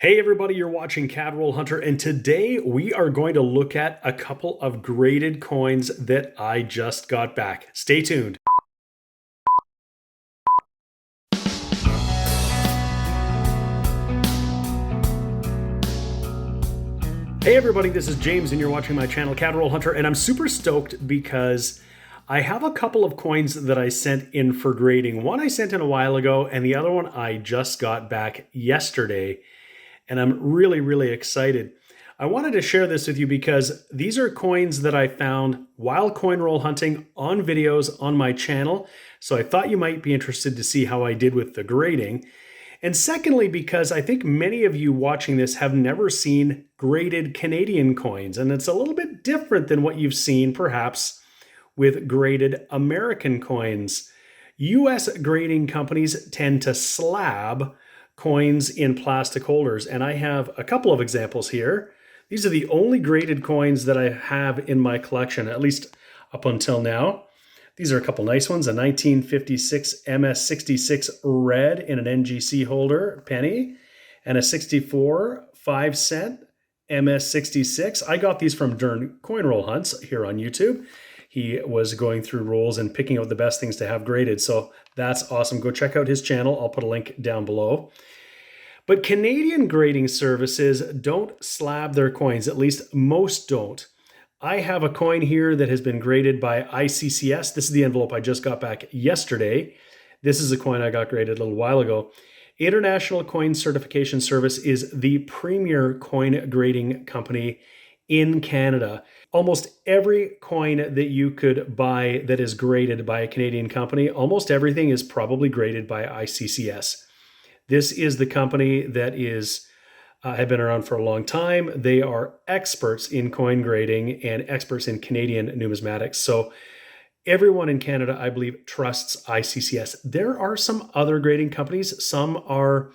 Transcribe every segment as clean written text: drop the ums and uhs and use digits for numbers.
Hey everybody, you're watching Cadroll Hunter, and today we are going to look at a couple of graded coins that I just got back. Stay tuned. Hey everybody, this is James and you're watching my channel Cadroll Hunter, and I'm super stoked because I have a couple of coins that I sent in for grading. One I sent in a while ago and the other one I just got back yesterday, and I'm really excited. I wanted to share this with you because these are coins that I found while coin roll hunting on videos on my channel. So I thought you might be interested to see how I did with the grading. And secondly, because I think many of you watching this have never seen graded Canadian coins, and it's a little bit different than what you've seen perhaps with graded American coins. US grading companies tend to slab coins in plastic holders, and I have a couple of examples here. These are the only graded coins that I have in my collection, at least up until now. These are a couple nice ones, a 1956 MS66 red in an NGC holder, penny, and a 64 5-cent MS66. I got these from Dern Coin Roll Hunts here on YouTube. He was going through rolls and picking out the best things to have graded, so that's awesome. Go check out his channel. I'll put a link down below. But Canadian grading services don't slab their coins, at least most don't. I have a coin here that has been graded by ICCS. This is the envelope I just got back yesterday. This is a coin I got graded a little while ago. International Coin Certification Service is the premier coin grading company in Canada. Almost every coin that you could buy that is graded by a Canadian company, almost everything is probably graded by ICCS. This is the company that have been around for a long time. They are experts in coin grading and experts in Canadian numismatics. So everyone in Canada, I believe, trusts ICCS. There are some other grading companies. Some are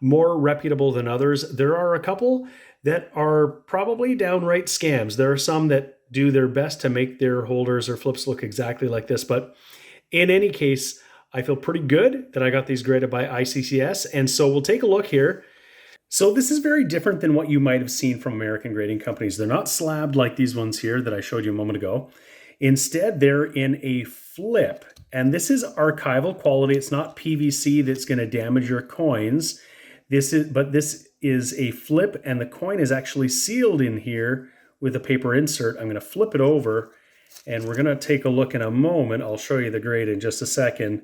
more reputable than others. There are a couple that are probably downright scams. There are some that do their best to make their holders or flips look exactly like this. But in any case, I feel pretty good that I got these graded by ICCS. And so we'll take a look here. So this is very different than what you might have seen from American grading companies. They're not slabbed like these ones here that I showed you a moment ago. Instead, they're in a flip. And this is archival quality. It's not PVC that's going to damage your coins. This is a flip, and the coin is actually sealed in here with a paper insert. I'm going to flip it over, and we're going to take a look in a moment. I'll show you the grade in just a second.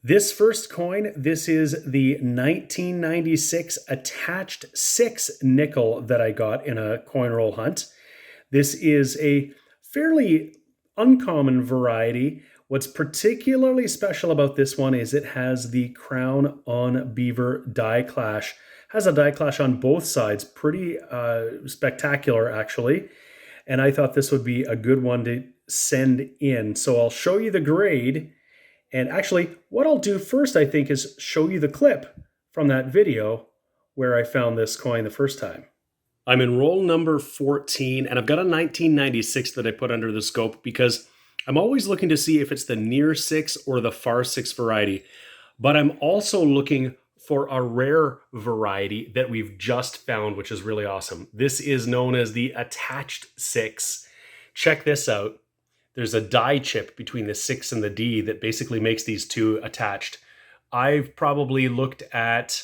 This first coin, this is the 1996 attached 6 nickel that I got in a coin roll hunt. This is a fairly uncommon variety. What's particularly special about this one is it has the crown on beaver die clash. Has a die clash on both sides. Pretty spectacular, actually. And I thought this would be a good one to send in. So I'll show you the grade. And actually, what I'll do first, I think, is show you the clip from that video where I found this coin the first time. I'm in roll number 14, and I've got a 1996 that I put under the scope because I'm always looking to see if it's the near 6 or the far 6 variety. But I'm also looking for a rare variety that we've just found, which is really awesome. This is known as the attached 6. Check this out. There's a die chip between the 6 and the D that basically makes these two attached. I've probably looked at,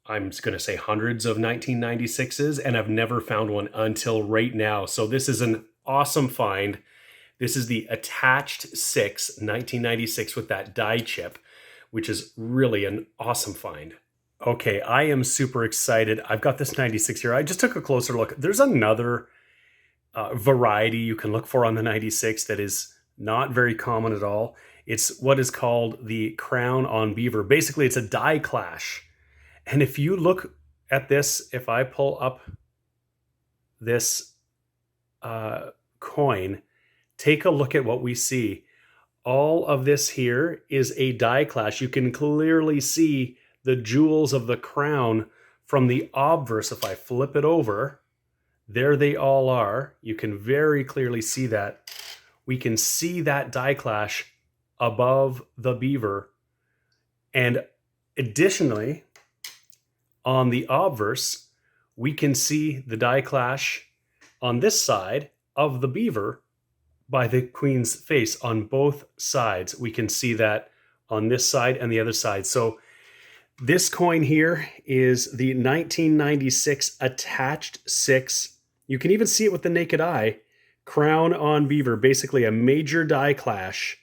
I'm going to say hundreds of 1996s, and I've never found one until right now. So this is an awesome find. This is the attached 6, 1996 with that die chip, which is really an awesome find. Okay, I am super excited. I've got this 96 here. I just took a closer look. There's another variety you can look for on the 96 that is not very common at all. It's what is called the crown on beaver. Basically, it's a die clash. And if you look at this, if I pull up this coin, take a look at what we see. All of this here is a die clash. You can clearly see the jewels of the crown from the obverse. If I flip it over, there they all are. You can very clearly see that. We can see that die clash above the beaver. And additionally, On the obverse, we can see the die clash on this side of the beaver by the queen's face on both sides. We can see that on this side and the other side. So this coin here is the 1996 attached 6. You can even see it with the naked eye. Crown on beaver, basically a major die clash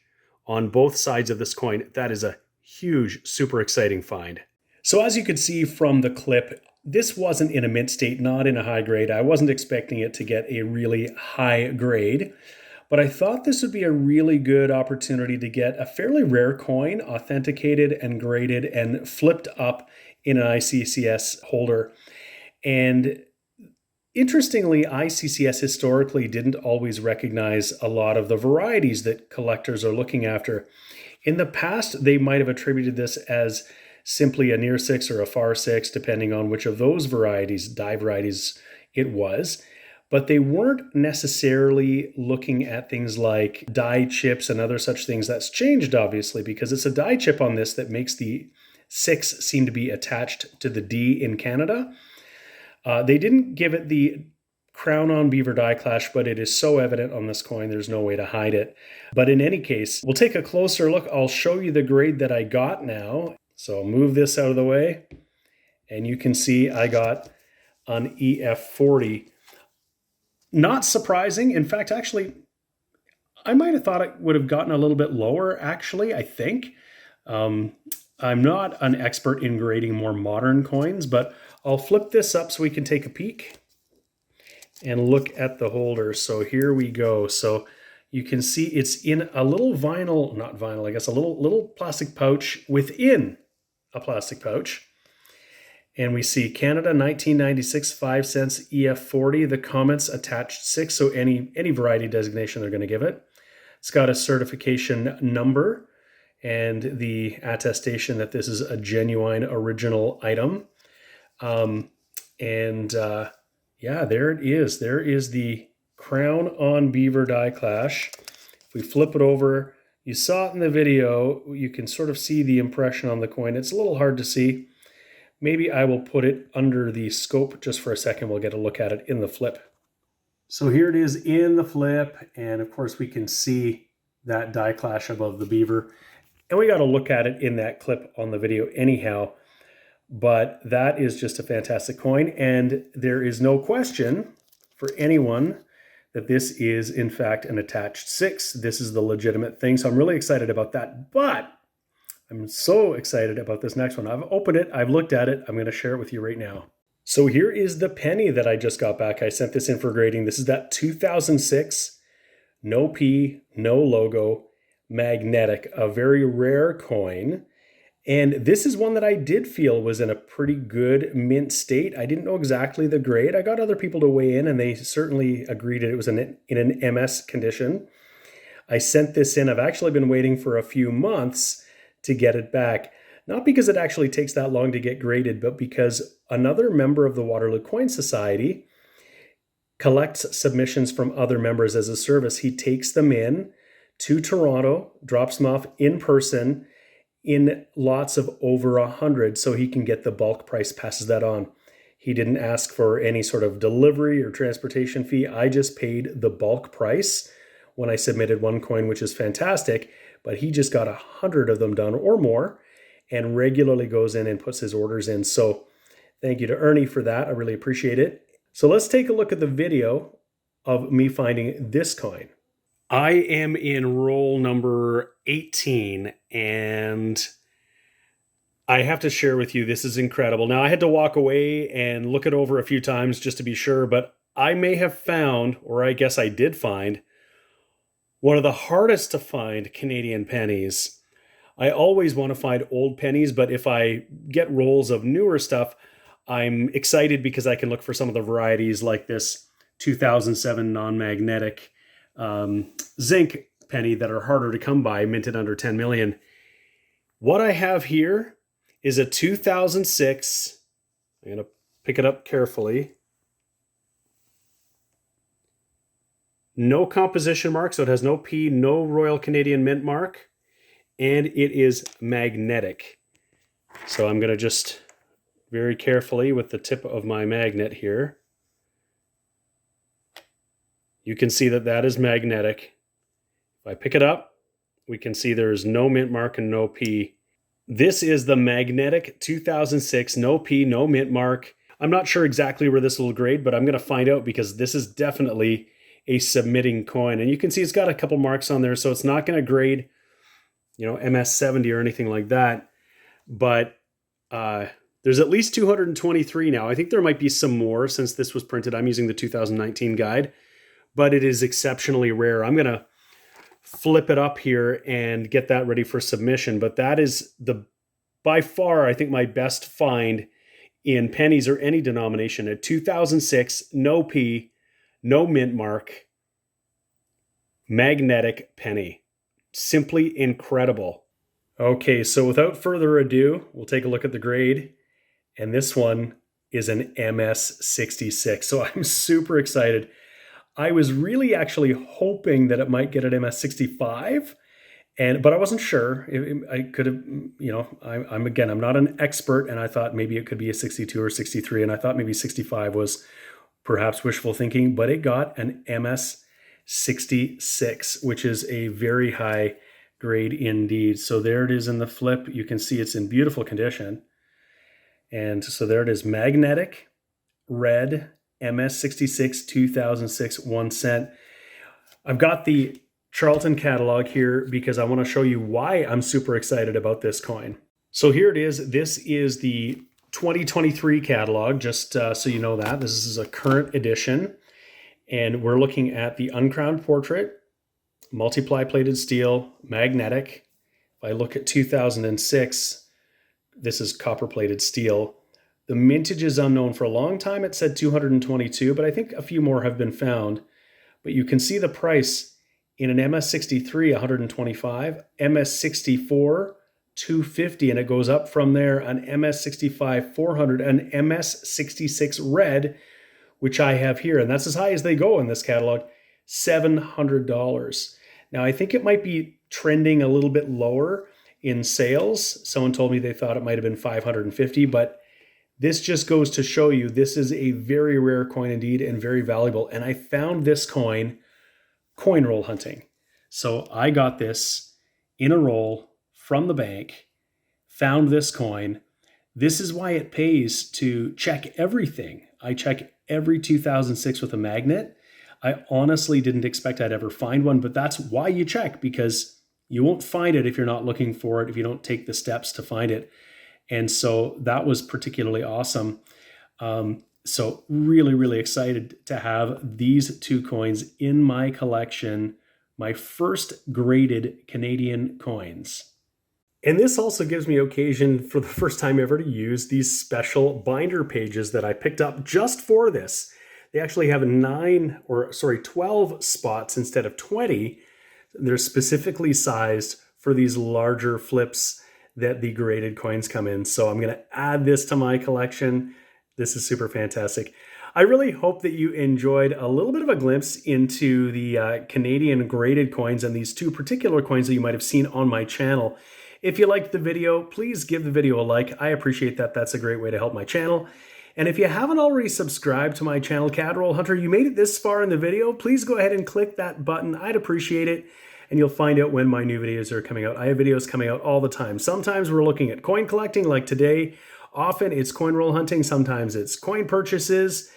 on both sides of this coin. That is a huge, super exciting find. So as you could see from the clip, this wasn't in a mint state, not in a high grade. I wasn't expecting it to get a really high grade, but I thought this would be a really good opportunity to get a fairly rare coin authenticated and graded and flipped up in an ICCS holder. And interestingly, ICCS historically didn't always recognize a lot of the varieties that collectors are looking after. In the past, they might have attributed this as simply a near 6 or a far 6, depending on which of those varieties, die varieties, it was. But they weren't necessarily looking at things like die chips and other such things. That's changed, obviously, because it's a die chip on this that makes the 6 seem to be attached to the D in Canada. They didn't give it the crown on beaver die clash, but it is so evident on this coin, there's no way to hide it. But in any case, we'll take a closer look. I'll show you the grade that I got now. So I'll move this out of the way, and you can see I got an EF40. Not surprising. In fact, actually, I might have thought it would have gotten a little bit lower, actually, I think. I'm not an expert in grading more modern coins, but I'll flip this up so we can take a peek and look at the holder. So here we go. So you can see it's in a little vinyl, not vinyl, I guess, a little plastic pouch within a plastic pouch. And we see Canada 1996 5 cents EF40, the comments attached 6, so any variety designation they're going to give it. It's got a certification number and the attestation that this is a genuine original item. Yeah, there it is. There is the crown on beaver die clash. If we flip it over, you saw it in the video, you can sort of see the impression on the coin. It's a little hard to see. Maybe I will put it under the scope just for a second. We'll get a look at it in the flip. So here it is in the flip, and of course we can see that die clash above the beaver. And we got to look at it in that clip on the video anyhow. But that is just a fantastic coin, and there is no question for anyone that this is in fact an attached 6. This is the legitimate thing, so I'm really excited about that. But I'm so excited about this next one. I've opened it, I've looked at it, I'm going to share it with you right now. So here is the penny that I just got back. I sent this in for grading. This is that 2006, no P, no logo, magnetic, a very rare coin. And this is one that I did feel was in a pretty good mint state. I didn't know exactly the grade. I got other people to weigh in, and they certainly agreed it was in an MS condition. I sent this in. I've actually been waiting for a few months to get it back. Not because it actually takes that long to get graded, but because another member of the Waterloo Coin Society collects submissions from other members as a service. He takes them in to Toronto, drops them off in person, in lots of over 100, so he can get the bulk price, passes that on. He didn't ask for any sort of delivery or transportation fee. I just paid the bulk price when I submitted one coin, which is fantastic, but he just got 100 of them done or more and regularly goes in and puts his orders in. So thank you to Ernie for that. I really appreciate it. So let's take a look at the video of me finding this coin. I am in roll number 18, and I have to share with you, this is incredible. Now, I had to walk away and look it over a few times just to be sure, but I may have found, or I guess I did find, one of the hardest to find Canadian pennies. I always want to find old pennies, but if I get rolls of newer stuff, I'm excited because I can look for some of the varieties like this 2007 non-magnetic zinc penny that are harder to come by, minted under 10 million. What I have here is a 2006. I'm going to pick it up carefully. No composition mark, so it has no P, no Royal Canadian Mint mark, and it is magnetic. So I'm going to just very carefully with the tip of my magnet here. You can see that that is magnetic. If I pick it up, we can see there's no mint mark and no P. This is the magnetic 2006, no P, no mint mark. I'm not sure exactly where this will grade, but I'm going to find out because this is definitely a submitting coin. And you can see it's got a couple marks on there, so it's not going to grade, MS70 or anything like that. But there's at least 223 now. I think there might be some more since this was printed. I'm using the 2019 guide, but it is exceptionally rare. I'm going to flip it up here and get that ready for submission. But that is by far, I think, my best find in pennies or any denomination. A 2006, no P, no mint mark, magnetic penny. Simply incredible. Okay, so without further ado, we'll take a look at the grade. And this one is an MS66. So I'm super excited. I was really actually hoping that it might get an MS65, but I wasn't sure. I could have, I'm not an expert, and I thought maybe it could be a 62 or 63, and I thought maybe 65 was perhaps wishful thinking, but it got an MS66, which is a very high grade indeed. So there it is in the flip. You can see it's in beautiful condition. And so there it is, magnetic, red, MS66 2006 1 cent. I've got the Charlton catalog here because I want to show you why I'm super excited about this coin. So here it is. This is the 2023 catalog, just so you know that. This is a current edition. And we're looking at the uncrowned portrait, multiply plated steel, magnetic. If I look at 2006, this is copper plated steel. The mintage is unknown. For a long time, it said 222, but I think a few more have been found. But you can see the price in an MS63, 125, MS64, 250, and it goes up from there. An MS65, 400, an MS66 red, which I have here, and that's as high as they go in this catalog, $700. Now, I think it might be trending a little bit lower in sales. Someone told me they thought it might have been 550, but this just goes to show you this is a very rare coin indeed and very valuable. And I found this coin roll hunting. So I got this in a roll from the bank, found this coin. This is why it pays to check everything. I check every 2006 with a magnet. I honestly didn't expect I'd ever find one, but that's why you check, because you won't find it if you're not looking for it, if you don't take the steps to find it. And so that was particularly awesome. So really, really excited to have these two coins in my collection, my first graded Canadian coins. And this also gives me occasion for the first time ever to use these special binder pages that I picked up just for this. They actually have 12 spots instead of 20. They're specifically sized for these larger flips that the graded coins come in. So I'm going to add this to my collection. This is super fantastic. I really hope that you enjoyed a little bit of a glimpse into the Canadian graded coins and these two particular coins that you might have seen on my channel. If you liked the video, please give the video a like. I appreciate that. That's a great way to help my channel. And if you haven't already subscribed to my channel, Cadroll Hunter, you made it this far in the video, please go ahead and click that button. I'd appreciate it. And you'll find out when my new videos are coming out. I have videos coming out all the time. Sometimes we're looking at coin collecting, like today. Often it's coin roll hunting. Sometimes it's coin purchases.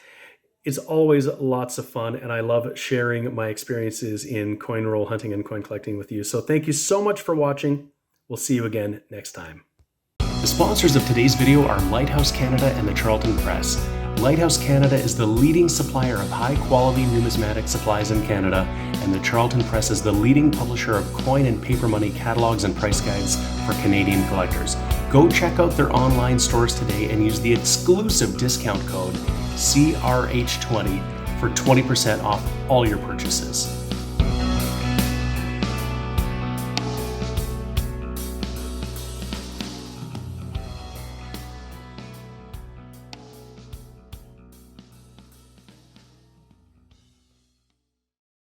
It's always lots of fun, and I love sharing my experiences in coin roll hunting and coin collecting with you. So thank you so much for watching. We'll see you again next time. The sponsors of today's video are Lighthouse Canada and the Charlton Press. Lighthouse Canada is the leading supplier of high-quality numismatic supplies in Canada, and the Charlton Press is the leading publisher of coin and paper money catalogs and price guides for Canadian collectors. Go check out their online stores today and use the exclusive discount code CRH20 for 20% off all your purchases.